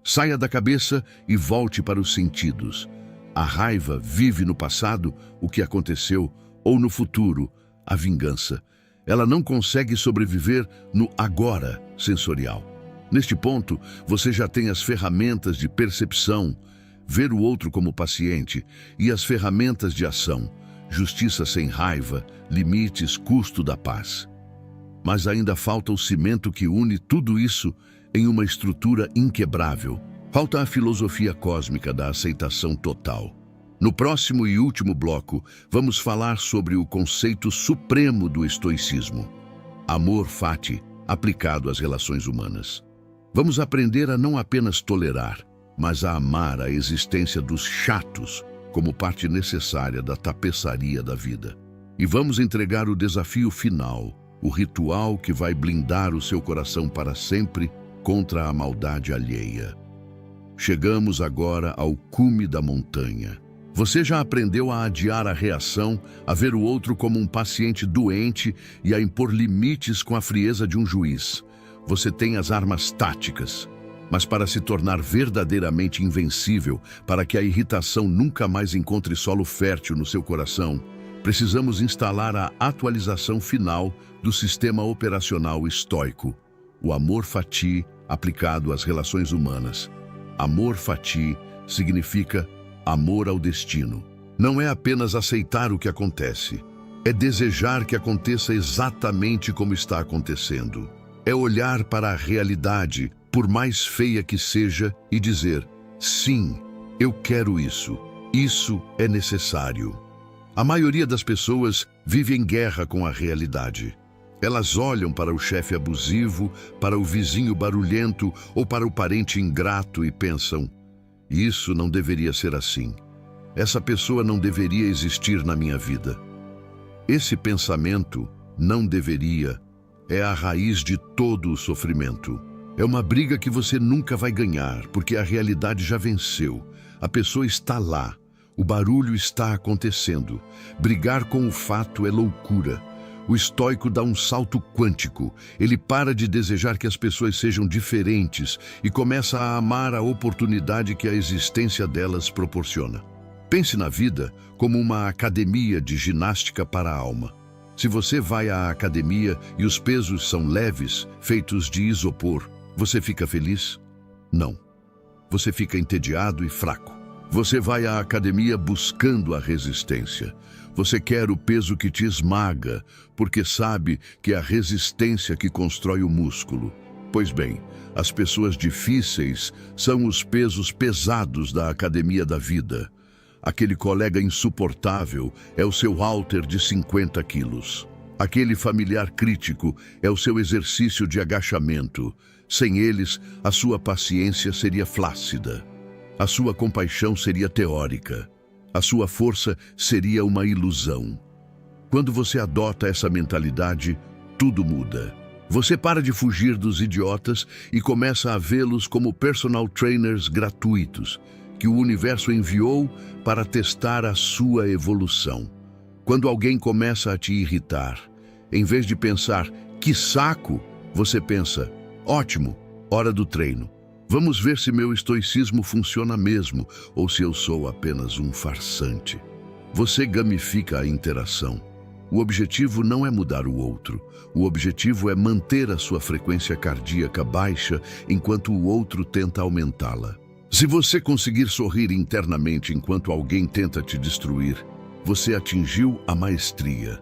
Saia da cabeça e volte para os sentidos. A raiva vive no passado, o que aconteceu, ou no futuro, a vingança. Ela não consegue sobreviver no agora sensorial. Neste ponto, você já tem as ferramentas de percepção, ver o outro como paciente, e as ferramentas de ação, justiça sem raiva, limites, custo da paz. Mas ainda falta o cimento que une tudo isso em uma estrutura inquebrável. Falta a filosofia cósmica da aceitação total. No próximo e último bloco, vamos falar sobre o conceito supremo do estoicismo. Amor fati, aplicado às relações humanas. Vamos aprender a não apenas tolerar, mas a amar a existência dos chatos como parte necessária da tapeçaria da vida. E vamos entregar o desafio final, o ritual que vai blindar o seu coração para sempre contra a maldade alheia. Chegamos agora ao cume da montanha. Você já aprendeu a adiar a reação, a ver o outro como um paciente doente e a impor limites com a frieza de um juiz. Você tem as armas táticas, mas para se tornar verdadeiramente invencível, para que a irritação nunca mais encontre solo fértil no seu coração, precisamos instalar a atualização final do sistema operacional estoico, o amor fati aplicado às relações humanas. Amor fati significa amor ao destino. Não é apenas aceitar o que acontece, é desejar que aconteça exatamente como está acontecendo. É olhar para a realidade, por mais feia que seja, e dizer: sim, eu quero isso. Isso é necessário. A maioria das pessoas vive em guerra com a realidade. Elas olham para o chefe abusivo, para o vizinho barulhento ou para o parente ingrato e pensam: isso não deveria ser assim. Essa pessoa não deveria existir na minha vida. Esse pensamento, não deveria, é a raiz de todo o sofrimento. É uma briga que você nunca vai ganhar, porque a realidade já venceu. A pessoa está lá. O barulho está acontecendo. Brigar com o fato é loucura. O estoico dá um salto quântico. Ele para de desejar que as pessoas sejam diferentes e começa a amar a oportunidade que a existência delas proporciona. Pense na vida como uma academia de ginástica para a alma. Se você vai à academia e os pesos são leves, feitos de isopor, você fica feliz? Não. Você fica entediado e fraco. Você vai à academia buscando a resistência. Você quer o peso que te esmaga, porque sabe que é a resistência que constrói o músculo. Pois bem, as pessoas difíceis são os pesos pesados da academia da vida. Aquele colega insuportável é o seu halter de 50 quilos. Aquele familiar crítico é o seu exercício de agachamento. Sem eles, a sua paciência seria flácida. A sua compaixão seria teórica. A sua força seria uma ilusão. Quando você adota essa mentalidade, tudo muda. Você para de fugir dos idiotas e começa a vê-los como personal trainers gratuitos, que o universo enviou para testar a sua evolução. Quando alguém começa a te irritar, em vez de pensar, que saco, você pensa, ótimo, hora do treino. Vamos ver se meu estoicismo funciona mesmo ou se eu sou apenas um farsante. Você gamifica a interação. O objetivo não é mudar o outro. O objetivo é manter a sua frequência cardíaca baixa enquanto o outro tenta aumentá-la. Se você conseguir sorrir internamente enquanto alguém tenta te destruir, você atingiu a maestria.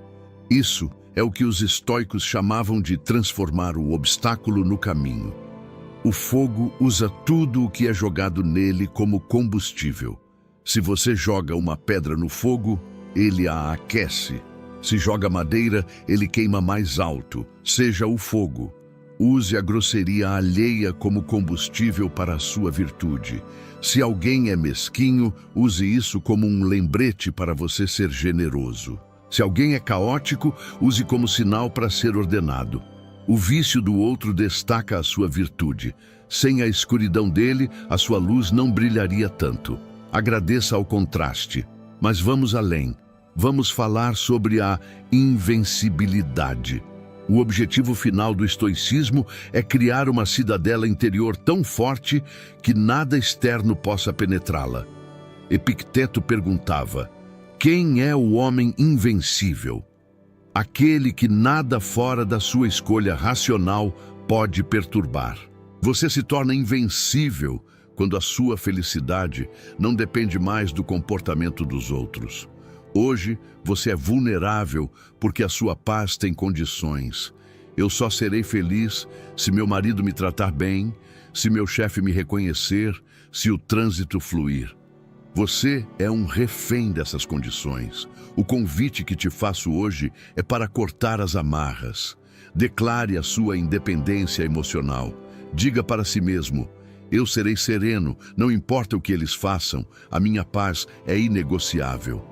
Isso é o que os estoicos chamavam de transformar o obstáculo no caminho. O fogo usa tudo o que é jogado nele como combustível. Se você joga uma pedra no fogo, ele a aquece. Se joga madeira, ele queima mais alto, seja o fogo. Use a grosseria alheia como combustível para a sua virtude. Se alguém é mesquinho, use isso como um lembrete para você ser generoso. Se alguém é caótico, use como sinal para ser ordenado. O vício do outro destaca a sua virtude. Sem a escuridão dele, a sua luz não brilharia tanto. Agradeça ao contraste. Mas vamos além. Vamos falar sobre a invencibilidade. O objetivo final do estoicismo é criar uma cidadela interior tão forte que nada externo possa penetrá-la. Epicteto perguntava: quem é o homem invencível? Aquele que nada fora da sua escolha racional pode perturbar. Você se torna invencível quando a sua felicidade não depende mais do comportamento dos outros. Hoje, você é vulnerável porque a sua paz tem condições. Eu só serei feliz se meu marido me tratar bem, se meu chefe me reconhecer, se o trânsito fluir. Você é um refém dessas condições. O convite que te faço hoje é para cortar as amarras. Declare a sua independência emocional. Diga para si mesmo: eu serei sereno, não importa o que eles façam, a minha paz é inegociável.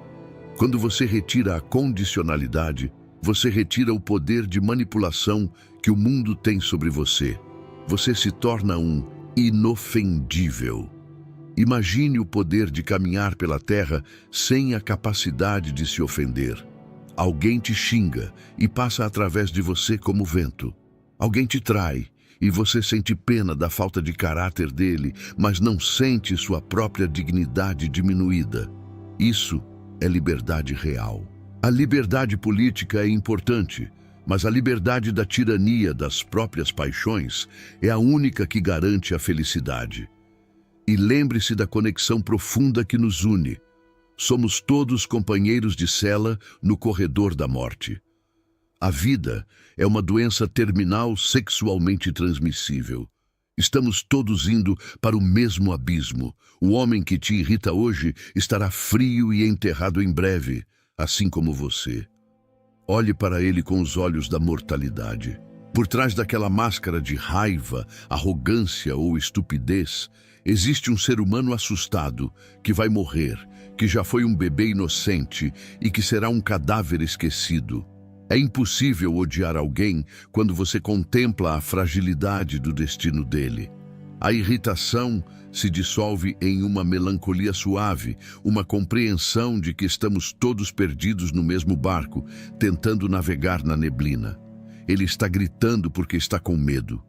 Quando você retira a condicionalidade, você retira o poder de manipulação que o mundo tem sobre você. Você se torna um inofendível. Imagine o poder de caminhar pela terra sem a capacidade de se ofender. Alguém te xinga e passa através de você como vento. Alguém te trai e você sente pena da falta de caráter dele, mas não sente sua própria dignidade diminuída. Isso é liberdade real. A liberdade política é importante, mas a liberdade da tirania das próprias paixões é a única que garante a felicidade. E lembre-se da conexão profunda que nos une. Somos todos companheiros de cela no corredor da morte. A vida é uma doença terminal sexualmente transmissível. Estamos todos indo para o mesmo abismo. O homem que te irrita hoje estará frio e enterrado em breve, assim como você. Olhe para ele com os olhos da mortalidade. Por trás daquela máscara de raiva, arrogância ou estupidez, existe um ser humano assustado, que vai morrer, que já foi um bebê inocente e que será um cadáver esquecido. É impossível odiar alguém quando você contempla a fragilidade do destino dele. A irritação se dissolve em uma melancolia suave, uma compreensão de que estamos todos perdidos no mesmo barco, tentando navegar na neblina. Ele está gritando porque está com medo.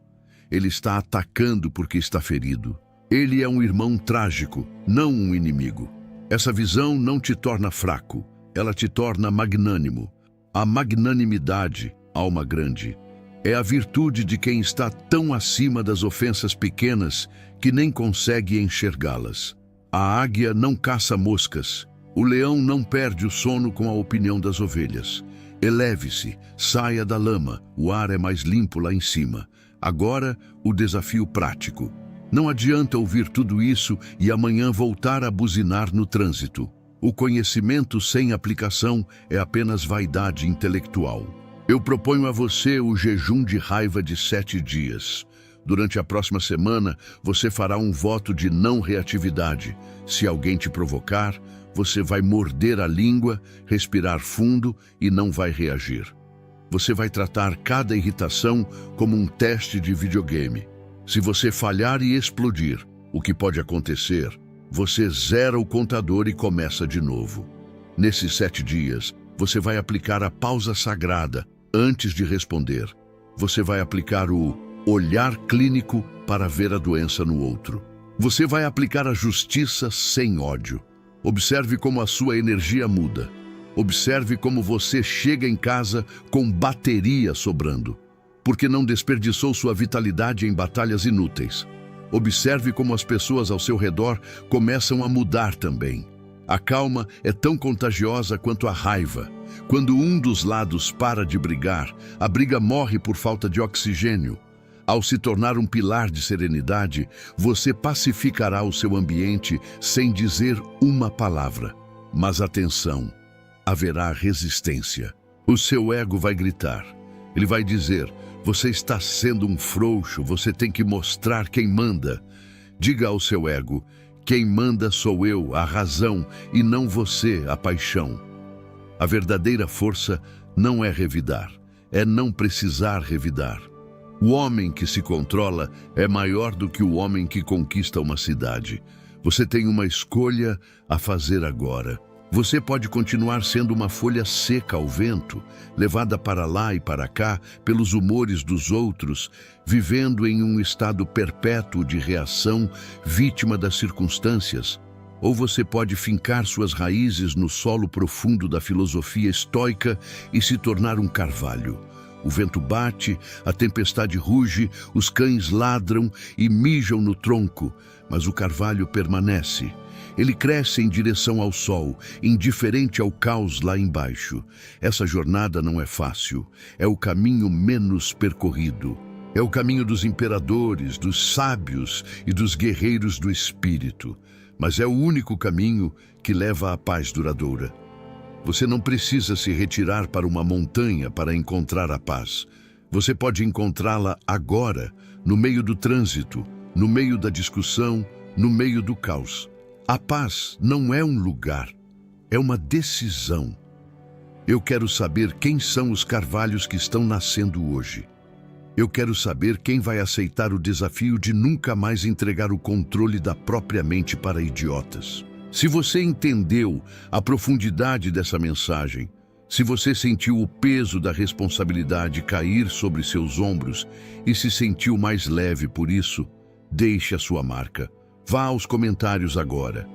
Ele está atacando porque está ferido. Ele é um irmão trágico, não um inimigo. Essa visão não te torna fraco, ela te torna magnânimo. A magnanimidade, alma grande, é a virtude de quem está tão acima das ofensas pequenas que nem consegue enxergá-las. A águia não caça moscas, o leão não perde o sono com a opinião das ovelhas. Eleve-se, saia da lama, o ar é mais limpo lá em cima. Agora, o desafio prático. Não adianta ouvir tudo isso e amanhã voltar a buzinar no trânsito. O conhecimento sem aplicação é apenas vaidade intelectual. Eu proponho a você o jejum de raiva de 7 dias. Durante a próxima semana, você fará um voto de não reatividade. Se alguém te provocar, você vai morder a língua, respirar fundo e não vai reagir. Você vai tratar cada irritação como um teste de videogame. Se você falhar e explodir, o que pode acontecer? Você zera o contador e começa de novo. Nesses 7 dias, você vai aplicar a pausa sagrada antes de responder. Você vai aplicar o olhar clínico para ver a doença no outro. Você vai aplicar a justiça sem ódio. Observe como a sua energia muda. Observe como você chega em casa com bateria sobrando, porque não desperdiçou sua vitalidade em batalhas inúteis. Observe como as pessoas ao seu redor começam a mudar também. A calma é tão contagiosa quanto a raiva. Quando um dos lados para de brigar, a briga morre por falta de oxigênio. Ao se tornar um pilar de serenidade, você pacificará o seu ambiente sem dizer uma palavra. Mas atenção, haverá resistência. O seu ego vai gritar. Ele vai dizer: você está sendo um frouxo, você tem que mostrar quem manda. Diga ao seu ego: quem manda sou eu, a razão, e não você, a paixão. A verdadeira força não é revidar, é não precisar revidar. O homem que se controla é maior do que o homem que conquista uma cidade. Você tem uma escolha a fazer agora. Você pode continuar sendo uma folha seca ao vento, levada para lá e para cá pelos humores dos outros, vivendo em um estado perpétuo de reação, vítima das circunstâncias. Ou você pode fincar suas raízes no solo profundo da filosofia estoica e se tornar um carvalho. O vento bate, a tempestade ruge, os cães ladram e mijam no tronco, mas o carvalho permanece. Ele cresce em direção ao sol, indiferente ao caos lá embaixo. Essa jornada não é fácil, é o caminho menos percorrido. É o caminho dos imperadores, dos sábios e dos guerreiros do espírito. Mas é o único caminho que leva à paz duradoura. Você não precisa se retirar para uma montanha para encontrar a paz. Você pode encontrá-la agora, no meio do trânsito, no meio da discussão, no meio do caos. A paz não é um lugar, é uma decisão. Eu quero saber quem são os carvalhos que estão nascendo hoje. Eu quero saber quem vai aceitar o desafio de nunca mais entregar o controle da própria mente para idiotas. Se você entendeu a profundidade dessa mensagem, se você sentiu o peso da responsabilidade cair sobre seus ombros e se sentiu mais leve por isso, deixe a sua marca. Vá aos comentários agora.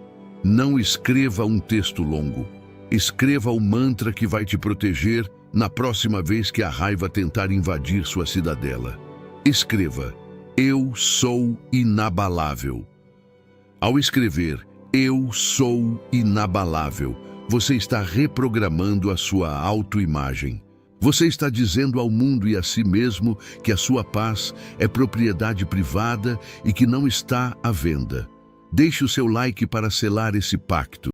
Não escreva um texto longo. Escreva o mantra que vai te proteger na próxima vez que a raiva tentar invadir sua cidadela. Escreva: eu sou inabalável. Ao escrever eu sou inabalável, você está reprogramando a sua autoimagem. Você está dizendo ao mundo e a si mesmo que a sua paz é propriedade privada e que não está à venda. Deixe o seu like para selar esse pacto.